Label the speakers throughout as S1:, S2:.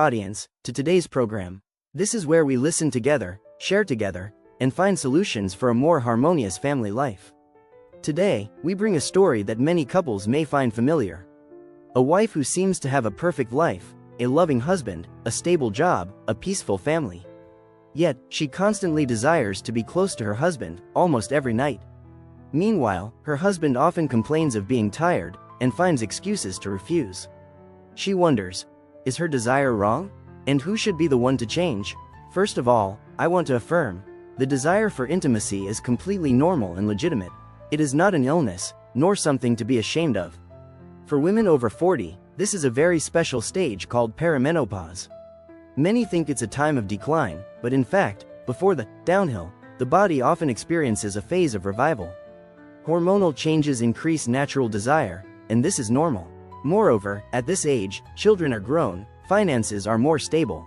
S1: audience, to today's program. This is where we listen together, share together, and find solutions for a more harmonious family life. Today, we bring a story that many couples may find familiar. A wife who seems to have a perfect life, a loving husband, a stable job, a peaceful family. Yet, she constantly desires to be close to her husband, almost every night. Meanwhile, her husband often complains of being tired, and finds excuses to refuse. She wonders, is her desire wrong? And who should be the one to change? First of all, I want to affirm, the desire for intimacy is completely normal and legitimate. It is not an illness, nor something to be ashamed of. For women over 40, this is a very special stage called perimenopause. Many think it's a time of decline, but in fact, before the downhill, the body often experiences a phase of revival. Hormonal changes increase natural desire, and this is normal. Moreover, at this age, children are grown, finances are more stable.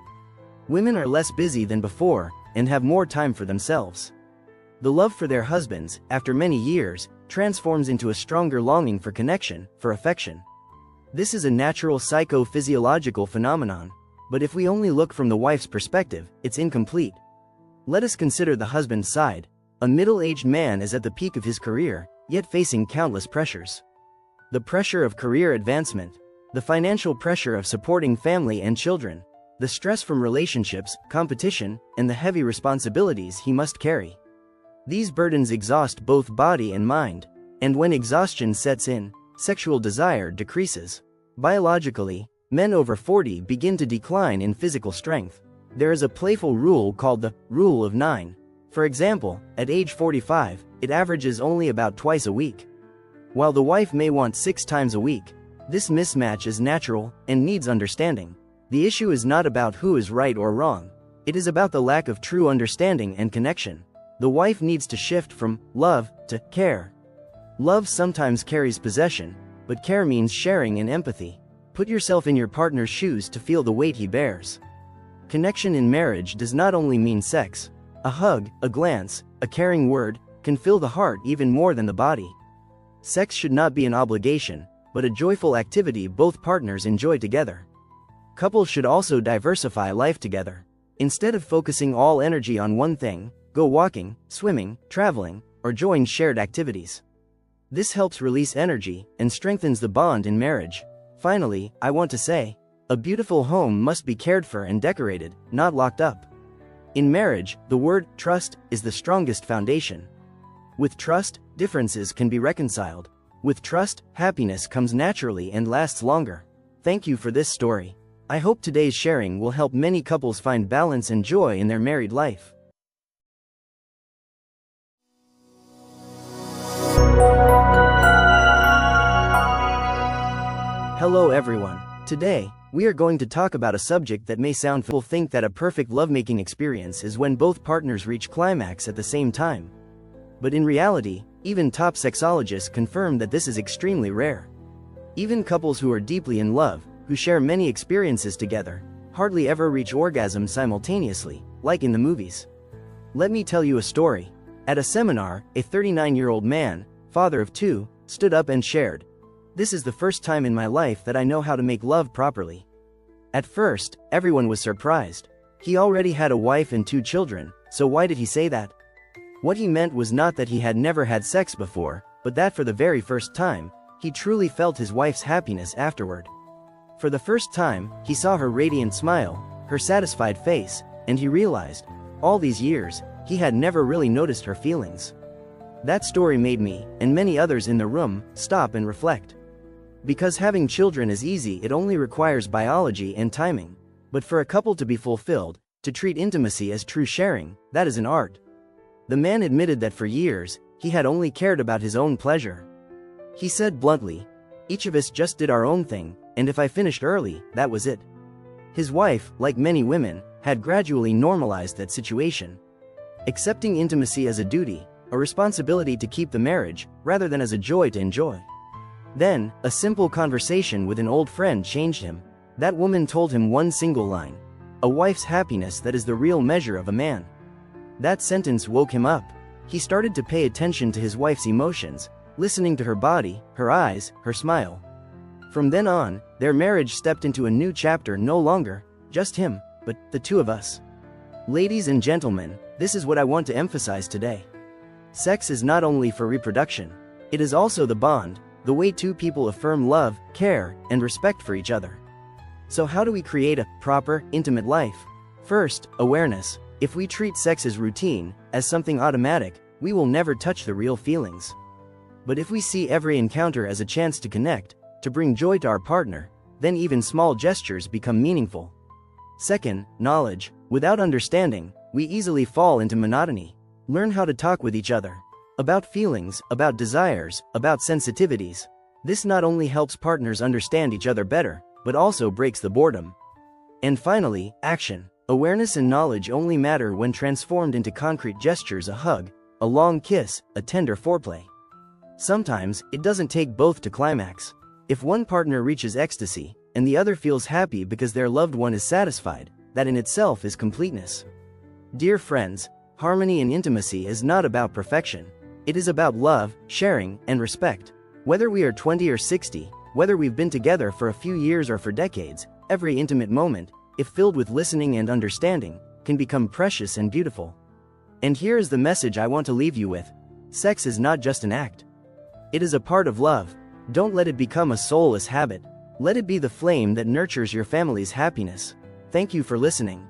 S1: Women are less busy than before, and have more time for themselves. The love for their husbands, after many years, transforms into a stronger longing for connection, for affection. This is a natural psychophysiological phenomenon, but if we only look from the wife's perspective, it's incomplete. Let us consider the husband's side. A middle-aged man is at the peak of his career, yet facing countless pressures. The pressure of career advancement, the financial pressure of supporting family and children, the stress from relationships, competition, and the heavy responsibilities he must carry. These burdens exhaust both body and mind, and when exhaustion sets in, sexual desire decreases. Biologically, men over 40 begin to decline in physical strength. There is a playful rule called the rule of 9. For example, at age 45, it averages only about twice a week. While the wife may want 6 times a week, this mismatch is natural and needs understanding. The issue is not about who is right or wrong. It is about the lack of true understanding and connection. The wife needs to shift from love to care. Love sometimes carries possession, but care means sharing and empathy. Put yourself in your partner's shoes to feel the weight he bears. Connection in marriage does not only mean sex. A hug, a glance, a caring word, can fill the heart even more than the body. Sex should not be an obligation, but a joyful activity both partners enjoy together. Couples should also diversify life together. Instead of focusing all energy on one thing, go walking, swimming, traveling, or join shared activities. This helps release energy and strengthens the bond in marriage. Finally, I want to say, a beautiful home must be cared for and decorated, not locked up. In marriage, the word trust is the strongest foundation. With trust, differences can be reconciled. With trust, happiness comes naturally and lasts longer. Thank you for this story. I hope today's sharing will help many couples find balance and joy in their married life. Hello everyone. Today, we are going to talk about a subject that may sound people think that a perfect lovemaking experience is when both partners reach climax at the same time. But in reality, even top sexologists confirm that this is extremely rare. Even couples who are deeply in love, who share many experiences together, hardly ever reach orgasm simultaneously, like in the movies. Let me tell you a story. At a seminar, a 39-year-old man, father of 2, stood up and shared, "This is the first time in my life that I know how to make love properly." At first, everyone was surprised. He already had a wife and 2 children, so why did he say that? What he meant was not that he had never had sex before, but that for the very first time, he truly felt his wife's happiness afterward. For the first time, he saw her radiant smile, her satisfied face, and he realized, all these years, he had never really noticed her feelings. That story made me, and many others in the room, stop and reflect. Because having children is easy, it only requires biology and timing. But for a couple to be fulfilled, to treat intimacy as true sharing, that is an art. The man admitted that for years, he had only cared about his own pleasure. He said bluntly, "Each of us just did our own thing, and if I finished early, that was it." His wife, like many women, had gradually normalized that situation. Accepting intimacy as a duty, a responsibility to keep the marriage, rather than as a joy to enjoy. Then, a simple conversation with an old friend changed him. That woman told him one single line, "A wife's happiness, that is the real measure of a man." That sentence woke him up. He started to pay attention to his wife's emotions, listening to her body, her eyes, her smile. From then on, their marriage stepped into a new chapter. No longer just him, but the two of us. Ladies and gentlemen, this is what I want to emphasize today. Sex is not only for reproduction, it is also the bond, the way two people affirm love, care, and respect for each other. So how do we create a proper, intimate life? First, awareness. If we treat sex as routine, as something automatic, we will never touch the real feelings. But if we see every encounter as a chance to connect, to bring joy to our partner, then even small gestures become meaningful. Second, knowledge. Without understanding, we easily fall into monotony. Learn how to talk with each other. About feelings, about desires, about sensitivities. This not only helps partners understand each other better, but also breaks the boredom. And finally, action. Awareness and knowledge only matter when transformed into concrete gestures: a hug, a long kiss, a tender foreplay. Sometimes, it doesn't take both to climax. If one partner reaches ecstasy, and the other feels happy because their loved one is satisfied, that in itself is completeness. Dear friends, harmony and intimacy is not about perfection. It is about love, sharing, and respect. Whether we are 20 or 60, whether we've been together for a few years or for decades, every intimate moment, if filled with listening and understanding, can become precious and beautiful. And here is the message I want to leave you with. Sex is not just an act. It is a part of love. Don't let it become a soulless habit. Let it be the flame that nurtures your family's happiness. Thank you for listening.